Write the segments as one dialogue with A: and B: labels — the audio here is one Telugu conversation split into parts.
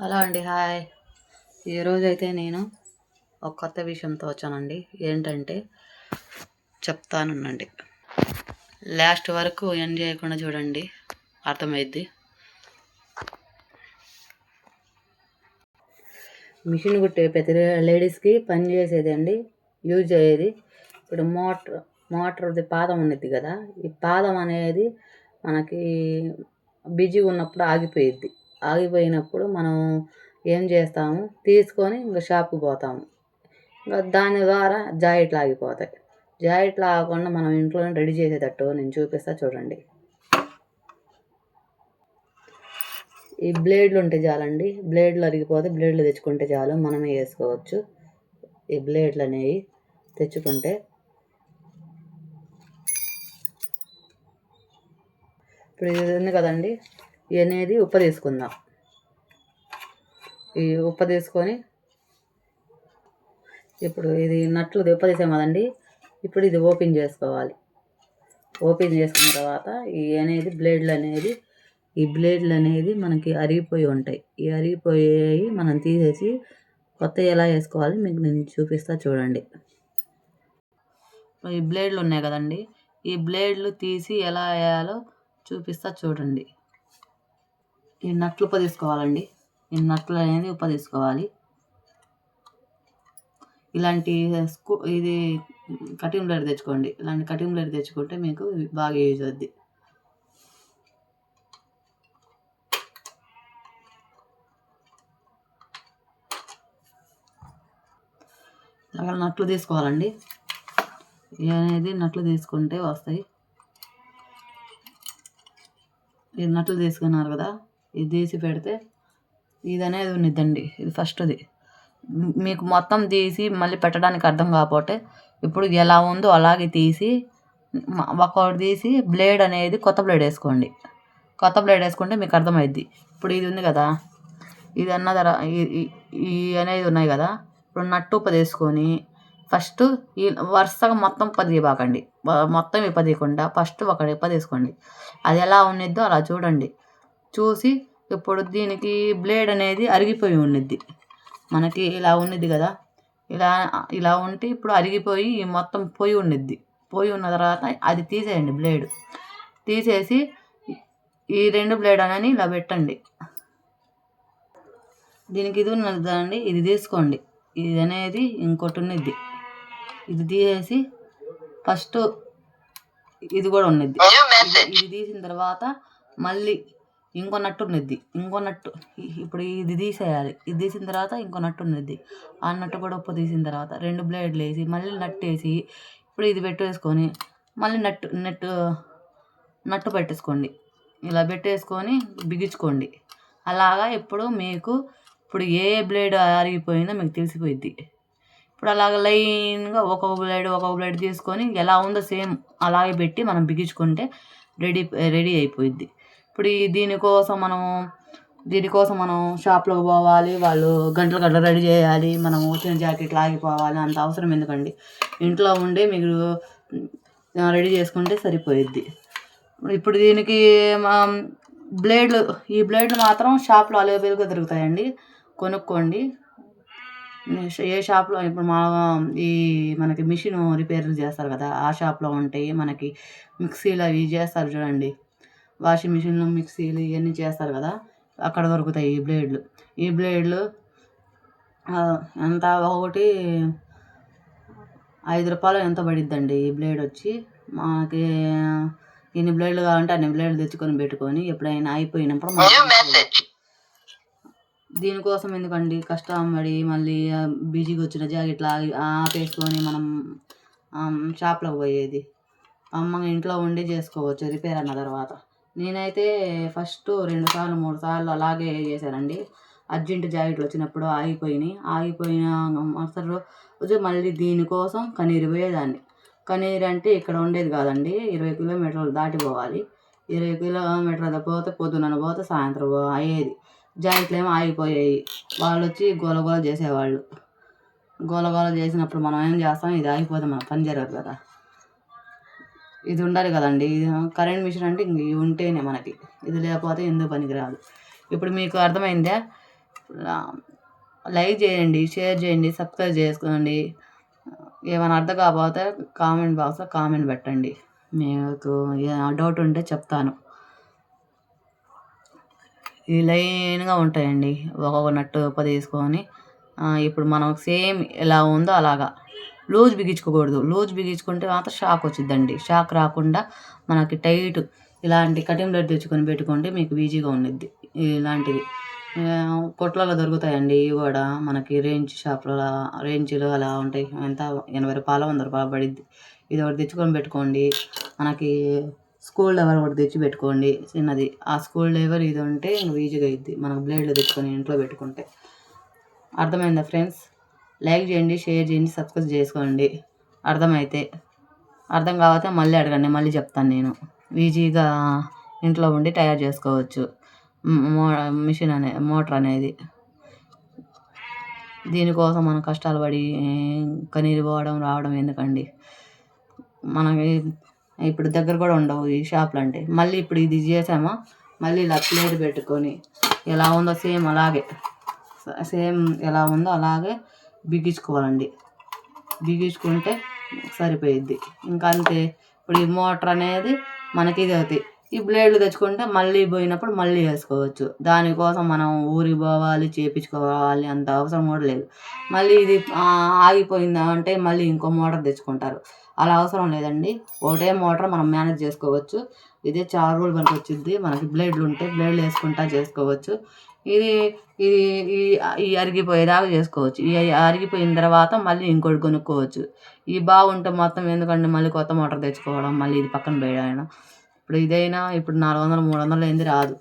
A: హలో అండి, హాయ్. ఈరోజైతే నేను ఒక కొత్త విషయంతో వచ్చానండి. ఏంటంటే చెప్తానుండండి. లాస్ట్ వరకు ఎండ్ చేయకుండా చూడండి, అర్థమైద్ది. మిషన్ కుట్టే ప్రతి లేడీస్కి పని చేసేది అండి, యూజ్ అయ్యేది. ఇప్పుడు మోటార్ది పాదం ఉన్నది కదా, ఈ పాదం అనేది మనకి బిజీగా ఉన్నప్పుడు ఆగిపోయినప్పుడు మనం ఏం చేస్తాము, తీసుకొని ఇంకా షాప్కి పోతాము. ఇంకా దాని ద్వారా జాకెట్లు ఆగిపోతాయి. జాకెట్లు ఆగకుండా మనం ఇంట్లోనే రెడీ చేసేటట్టు నేను చూపిస్తా చూడండి. ఈ బ్లేడ్లు ఉంటే చాలండి, బ్లేడ్లు అరిగిపోతే బ్లేడ్లు తెచ్చుకుంటే చాలు, మనమే వేసుకోవచ్చు. ఈ బ్లేడ్లు అనేవి తెచ్చుకుంటే ఇప్పుడు ఇది ఉంది కదండి, ఇది అనేది ఉప్ప తీసుకుందాం. ఈ ఉప్ప తీసుకొని ఇప్పుడు ఇది నట్లు ఉప్ప తీసాం కదండి, ఇప్పుడు ఇది ఓపెన్ చేసుకోవాలి. ఓపెన్ చేసుకున్న తర్వాత ఈ బ్లేడ్లు అనేది మనకి అరిగిపోయి ఉంటాయి. ఈ అరిగిపోయేవి మనం తీసేసి కొత్త ఎలా వేసుకోవాలి మీకు నేను చూపిస్తా చూడండి. ఈ బ్లేడ్లు ఉన్నాయి కదండి, ఈ బ్లేడ్లు తీసి ఎలా వేయాలో చూపిస్తా చూడండి. ఈ నట్లు ఉప్ప తీసుకోవాలండి. ఈ నట్లు అనేది ఉప్ప తీసుకోవాలి. ఇలాంటి ఇది కటింగ్ బ్లేడ్ తెచ్చుకోండి. ఇలాంటి కటింగ్ బ్లేడ్ తెచ్చుకుంటే మీకు బాగా యూజ్ అవుద్ది. అక్కడ నట్లు తీసుకోవాలండి. ఇవి అనేది నట్లు తీసుకుంటే వస్తాయి. ఈ నట్లు తీసుకున్నారు కదా, ఇది తీసి పెడితే ఇది అనేది ఉన్నిద్దండి. ఇది ఫస్ట్ది. మీకు మొత్తం తీసి మళ్ళీ పెట్టడానికి అర్థం కాకపోతే ఇప్పుడు ఎలా ఉందో అలాగే తీసి ఒకటి తీసి బ్లేడ్ అనేది కొత్త బ్లేడ్ వేసుకోండి. కొత్త బ్లేడ్ వేసుకుంటే మీకు అర్థమైద్ది. ఇప్పుడు ఇది ఉంది కదా, ఇది ఈ అనేది ఉన్నాయి కదా, ఇప్పుడు నట్టు ఉప్ప తీసుకొని ఫస్ట్ ఈ వరుసగా మొత్తం ఉప్ప తీయబాకండి. మొత్తం ఇప్ప తీయకుండా ఫస్ట్ ఒక ఇప్ప తీసుకోండి. అది ఎలా ఉన్నిద్దో అలా చూడండి. చూసి ఇప్పుడు దీనికి బ్లేడ్ అనేది అరిగిపోయి ఉన్నిద్ది. మనకి ఇలా ఉన్నిద్ది కదా, ఇలా ఉంటే ఇప్పుడు అరిగిపోయి మొత్తం పొయ్యి ఉన్నిద్ది. పొయ్యి ఉన్న తర్వాత అది తీసేయండి. బ్లేడ్ తీసేసి ఈ రెండు బ్లేడ్ అనేది ఇలా పెట్టండి. దీనికి ఇది ఉన్నదండి, ఇది తీసుకోండి. ఇది అనేది ఇంకోటి ఉన్నిద్ది, ఇది తీసేసి ఫస్ట్ ఇది కూడా ఉన్నిద్ది. ఇది తీసిన తర్వాత మళ్ళీ ఇంకో నట్టు ఉన్నిద్ది. ఇప్పుడు ఇది తీసేయాలి. ఇది తీసిన తర్వాత ఇంకో నట్టు ఉన్నిద్ది. ఆ నట్టు కూడా ఉప్పు తీసిన తర్వాత రెండు బ్లేడ్లు వేసి మళ్ళీ నట్టు వేసి ఇప్పుడు ఇది పెట్టేసుకొని మళ్ళీ నట్టు పెట్టేసుకోండి. ఇలా పెట్టేసుకొని బిగించుకోండి. అలాగా ఇప్పుడు మీకు ఏ బ్లేడ్ అరిగిపోయిందో మీకు తెలిసిపోయిద్ది. ఇప్పుడు అలాగ లైన్గా ఒక్కొక్క బ్లేడ్ తీసుకొని ఎలా ఉందో సేమ్ అలాగే పెట్టి మనం బిగించుకుంటే రెడీ అయిపోయిద్ది. ఇప్పుడు దీనికోసం మనం షాప్లోకి పోవాలి, వాళ్ళు గంటలు రెడీ చేయాలి, మనం వచ్చిన జాకెట్లు ఆగిపోవాలి, అంత అవసరం ఎందుకండి. ఇంట్లో ఉండే మీరు రెడీ చేసుకుంటే సరిపోయిద్ది. ఇప్పుడు దీనికి ఈ బ్లేడ్లు మాత్రం షాప్లో అవైలబుల్గా దొరుకుతాయండి, కొనుక్కోండి. ఏ షాప్లో ఇప్పుడు మనకి మిషన్ రిపేర్లు చేస్తారు కదా, ఆ షాప్లో ఉంటాయి. మనకి మిక్సీలు అవి చేస్తారు చూడండి, వాషింగ్ మిషన్లు మిక్సీలు ఇవన్నీ చేస్తారు కదా, అక్కడ దొరుకుతాయి ఈ బ్లేడ్లు ఎంత ఒకటి 5 రూపాయలు ఎంత పడిద్దండి. ఈ బ్లేడ్ వచ్చి మనకి ఎన్ని బ్లేడ్లు కావాలంటే అన్ని బ్లేడ్లు తెచ్చుకొని పెట్టుకొని ఎప్పుడైనా అయిపోయినప్పుడు దీనికోసం ఎందుకండి కష్టపడి మళ్ళీ బిజీగా వచ్చిన జాకెట్లు ఆపేసుకొని మనం షాప్లోకి పోయేది. అమ్మ ఇంట్లో ఉండి చేసుకోవచ్చు రిపేర్ అన్న తర్వాత. నేనైతే ఫస్ట్ 2 సార్లు 3 సార్లు అలాగే చేశానండి. అర్జెంట్ జాకెట్లు వచ్చినప్పుడు ఆగిపోయిన అసలు రోజు మళ్ళీ దీనికోసం కనీరు పోయేదాన్ని. కనీరు అంటే ఇక్కడ ఉండేది కాదండి, 20 కిలోమీటర్లు దాటిపోవాలి. 20 కిలోమీటర్లు పోతే పొద్దున పోతే సాయంత్రం అయ్యేది. జాకెట్లు ఏమో ఆగిపోయాయి. వాళ్ళు వచ్చి గోల చేసేవాళ్ళు. గోల చేసినప్పుడు మనం ఏం చేస్తాం, ఇది ఆగిపోతే మన పని జరగదు కదా, ఇది ఉండాలి కదండి. ఇది కరెంట్ మిషన్ అంటే ఇంక ఇవి ఉంటేనే మనకి, ఇది లేకపోతే ఎందుకు పనికి రాదు. ఇప్పుడు మీకు అర్థమైందా? లైక్ చేయండి, షేర్ చేయండి, సబ్స్క్రైబ్ చేసుకోండి. ఏమైనా అర్థం కాకపోతే కామెంట్ బాక్స్లో కామెంట్ పెట్టండి. మీకు డౌట్ ఉంటే చెప్తాను. ఇవి లైన్గా ఉంటాయండి. ఒక్కొక్క నట్టు తీసుకొని ఇప్పుడు మనం సేమ్ ఎలా ఉందో అలాగా లూజ్ బిగించుకోకూడదు. లూజ్ బిగించుకుంటే మాత్రం షాక్ వచ్చిద్దండి. షాక్ రాకుండా మనకి టైట్ ఇలాంటి కటింగ్ బ్లేడ్ తెచ్చుకొని పెట్టుకుంటే మీకు ఈజీగా ఉండిద్ది. ఇలాంటివి కొట్లలో దొరుకుతాయండి. ఇవి కూడా మనకి రేంజ్లో అలా ఉంటాయి. ఎంత 80 రూపాయలు 100 రూపాయలు పడిద్ది. ఇది ఒకటి తెచ్చుకొని పెట్టుకోండి. మనకి స్కూల్ లెవెల్ ఒకటి తెచ్చి పెట్టుకోండి చిన్నది. ఆ స్కూల్ లెవెల్ ఇది ఉంటే ఈజీగా అయ్యిద్ది మనకు బ్లేడ్లు తెచ్చుకొని ఇంట్లో పెట్టుకుంటే. అర్థమైందా ఫ్రెండ్స్? లైక్ చేయండి, షేర్ చేయండి, సబ్స్క్రైబ్ చేసుకోండి. అర్థమైతే. అర్థం కాకపోతే మళ్ళీ అడగండి, మళ్ళీ చెప్తాను నేను. ఈజీగా ఇంట్లో ఉండి తయారు చేసుకోవచ్చు మోటార్ అనేది. దీనికోసం మనం కష్టాలు పడి కన్నీరు పోవడం రావడం ఎందుకండి? మనకి ఇప్పుడు దగ్గర కూడా ఉండవు ఈ షాపులు అంటే. మళ్ళీ ఇప్పుడు ఇది చేసామా మళ్ళీ ఇలా ప్లేట్ పెట్టుకొని ఎలా ఉందో సేమ్ ఎలా ఉందో అలాగే బిగించుకోవాలండి. బిగించుకుంటే సరిపోయిద్ది. ఇంకా అంతే. ఇప్పుడు ఈ మోటార్ అనేది మనకి ఇది అవుతాయి. ఈ బ్లేడ్లు తెచ్చుకుంటే మళ్ళీ పోయినప్పుడు మళ్ళీ వేసుకోవచ్చు. దానికోసం మనం ఊరికి పోవాలి, చేయించుకోవాలి, అంత అవసరం కూడా లేదు. మళ్ళీ ఇది ఆగిపోయిందా అంటే మళ్ళీ ఇంకో మోటార్ తెచ్చుకుంటారు. అలా అవసరం లేదండి. ఒకటే మోటార్ మనం మేనేజ్ చేసుకోవచ్చు. ఇదే చాలా రోజులు పనికి వచ్చిద్ది. మనకి బ్లేడ్లు ఉంటే బ్లేడ్లు వేసుకుంటా చేసుకోవచ్చు. ఇది ఇది ఈ అరిగిపోయేదాకా చేసుకోవచ్చు. ఈ అరిగిపోయిన తర్వాత మళ్ళీ ఇంకోటి కొనుక్కోవచ్చు. ఈ బాగుంటే మొత్తం ఎందుకంటే మళ్ళీ కొత్త మోటార్ తెచ్చుకోవడం, మళ్ళీ ఇది పక్కన పెట్టడం. ఇప్పుడు ఇదైనా ఇప్పుడు 400 300 లేనిది రాదు.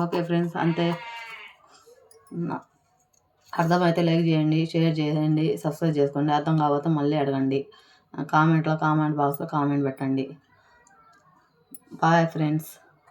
A: ఓకే ఫ్రెండ్స్, అంతే. అర్థమైతే లైక్ చేయండి, షేర్ చేయండి, సబ్స్క్రైబ్ చేసుకోండి. అర్థం కాకపోతే మళ్ళీ అడగండి. కామెంట్ బాక్స్లో కామెంట్ పెట్టండి. Bye friends.